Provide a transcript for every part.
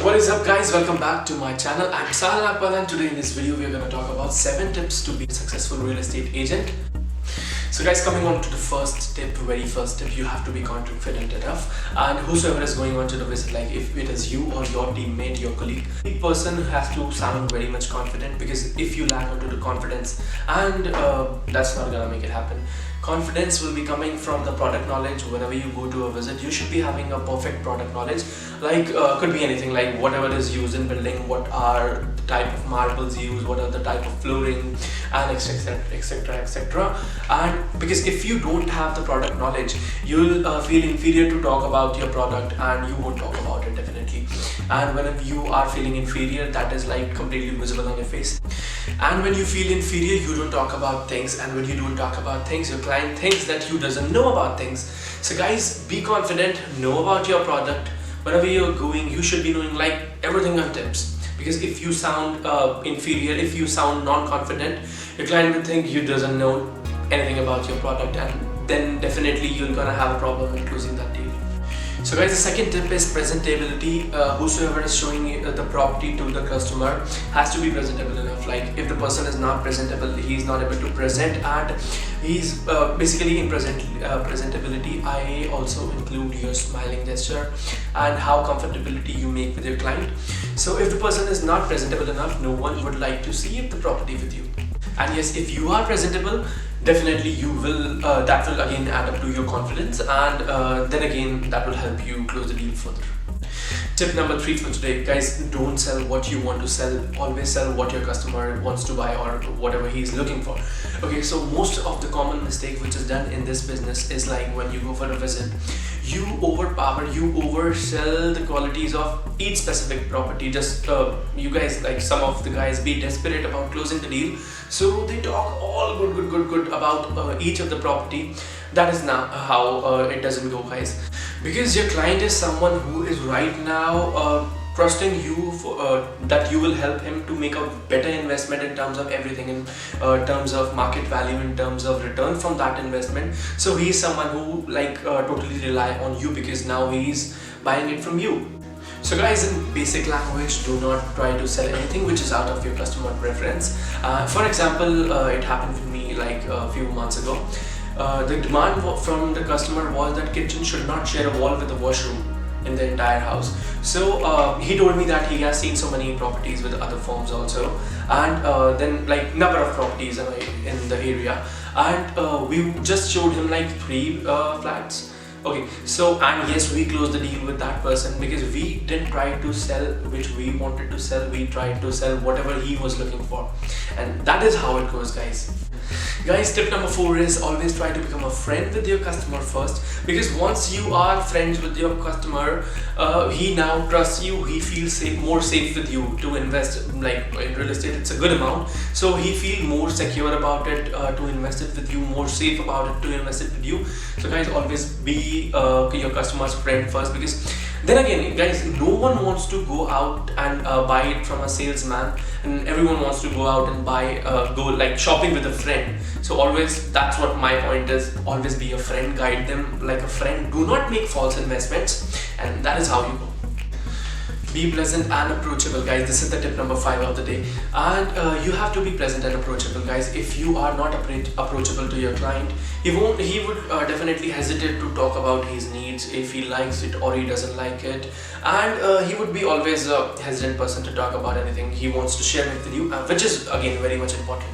What is up guys, welcome back to my channel. I'm Sahil Nagpal and today in this video we are going to talk about 7 tips to be a successful real estate agent. So guys, coming on to the very first tip, you have to be confident enough, and whosoever is going on to the visit, like if it is you or your teammate, your colleague, the person has to sound very much confident, because if you lack onto the confidence, and that's not gonna make it happen. Confidence will be coming from the product knowledge. Whenever you go to a visit, you should be having a perfect product knowledge, like could be anything, like whatever is used in building, what are the type of marbles used, what are the type of flooring, and etc. And because if you don't have the product knowledge, you'll feel inferior to talk about your product, and you won't talk about it definitely. And whenever you are feeling inferior, that is like completely visible on your face. And when you feel inferior, you don't talk about things, and when you don't talk about things, your client thinks that you doesn't know about things. So guys, be confident, know about your product. Whenever you're going, you should be knowing like everything on tips, because if you sound inferior, if you sound non-confident, your client will think you doesn't know anything about your product, and then definitely you're gonna have a problem in closing that deal. So guys, the second tip is presentability. Whosoever is showing the property to the customer has to be presentable enough. Like if the person is not presentable, he is not able to present, and he's basically in presentability, I also include your smiling gesture and how comfortability you make with your client. So if the person is not presentable enough, no one would like to see the property with you. And yes, if you are presentable, definitely you will that will again add up to your confidence, and then again that will help you close the deal further. Tip number 3 for today, guys, don't sell what you want to sell, always sell what your customer wants to buy or whatever he's looking for. Okay, so most of the common mistake which is done in this business is like when you go for a visit, you oversell the qualities of each specific property. Just you guys, like some of the guys, be desperate about closing the deal, so they talk all good about each of the property. That is not how it doesn't go, guys, because your client is someone who is right now trusting you for, that you will help him to make a better investment in terms of everything, in terms of market value, in terms of return from that investment. So he is someone who like totally rely on you, because now he is buying it from you. So guys, in basic language, do not try to sell anything which is out of your customer preference. For example, it happened with me like a few months ago. The demand from the customer was that kitchen should not share a wall with the washroom in the entire house. So he told me that he has seen so many properties with other firms also, and then like number of properties in the area, and we just showed him like 3 flats. Okay, so and yes, we closed the deal with that person, because we didn't try to sell which we wanted to sell, we tried to sell whatever he was looking for, and that is how it goes, guys. Guys, tip number 4 is always try to become a friend with your customer first, because once you are friends with your customer, he now trusts you, he feels more safe with you to invest. Like in real estate, it's a good amount, so he feels more secure about it to invest it with you, more safe about it to invest it with you. So guys, always be your customer's friend first, because then again, guys, no one wants to go out and buy it from a salesman, and everyone wants to go out and buy go like shopping with a friend. So always, that's what my point is, always be a friend, guide them like a friend, do not make false investments, and that is how you go. Be pleasant and approachable, guys. This is the tip number 5 of the day, and you have to be pleasant and approachable, guys. If you are not approachable to your client, he would definitely hesitate to talk about his needs, if he likes it or he doesn't like it, and he would be always a hesitant person to talk about anything he wants to share with you, which is again very much important.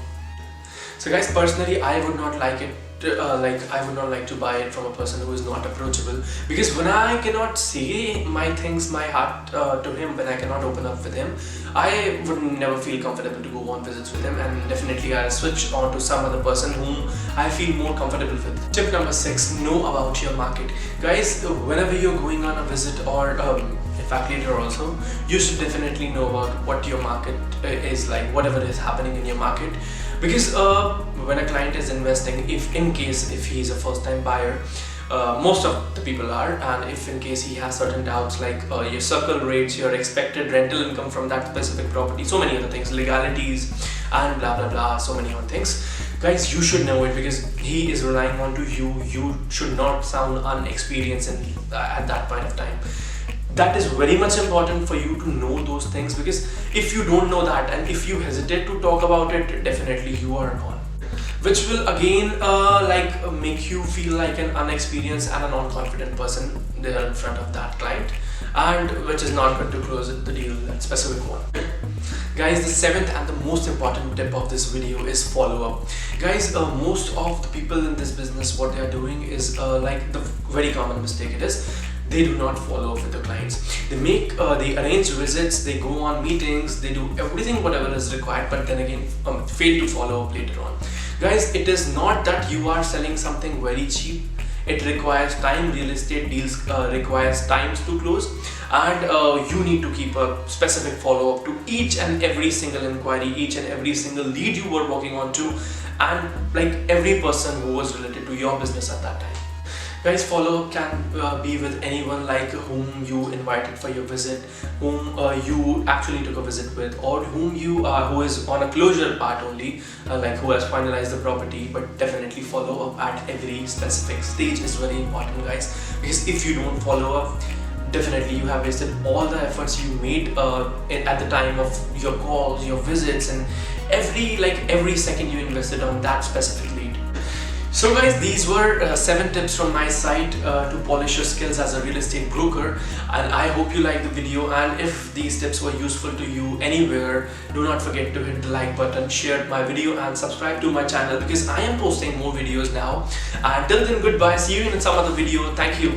So guys, personally, I would not like it I would not like to buy it from a person who is not approachable, because when I cannot say my things, my heart to him, when I cannot open up with him, I would never feel comfortable to go on visits with him, and definitely I'll switch on to some other person whom I feel more comfortable with. Tip number 6, know about your market. Guys, whenever you're going on a visit, or in fact later also, you should definitely know about what your market is like, whatever is happening in your market, because when a client is investing, if he's a first time buyer, most of the people are, and if in case he has certain doubts like your circle rates, your expected rental income from that specific property, so many other things, legalities and blah blah blah, so many other things, guys, you should know it, because he is relying on to you. You should not sound unexperienced at that point of time. That is very much important for you to know those things, because if you don't know that and if you hesitate to talk about it, definitely you are gone, which will again make you feel like an unexperienced and a non-confident person there in front of that client, and which is not going to close the deal, that specific one. Guys, the seventh and the most important tip of this video is follow-up. Guys, most of the people in this business, what they are doing is the very common mistake it is, they do not follow up with the clients. They arrange visits, they go on meetings, they do everything whatever is required, but then again fail to follow up later on. Guys, it is not that you are selling something very cheap. It requires time. Real estate deals requires times to close, and you need to keep a specific follow-up to each and every single inquiry, each and every single lead you were working on to, and like every person who was related to your business at that time. Guys, follow-up can be with anyone, like whom you invited for your visit, whom you actually took a visit with, or who is on a closure part only, like who has finalized the property. But definitely follow up at every specific stage is very important, guys, because if you don't follow up, definitely you have wasted all the efforts you made at the time of your calls, your visits, and every second you invested on that specific lead. So guys, these were 7 tips from my side to polish your skills as a real estate broker, and I hope you liked the video. And if these tips were useful to you anywhere, do not forget to hit the like button, share my video, and subscribe to my channel, because I am posting more videos now. Until then, goodbye, see you in some other video. Thank you.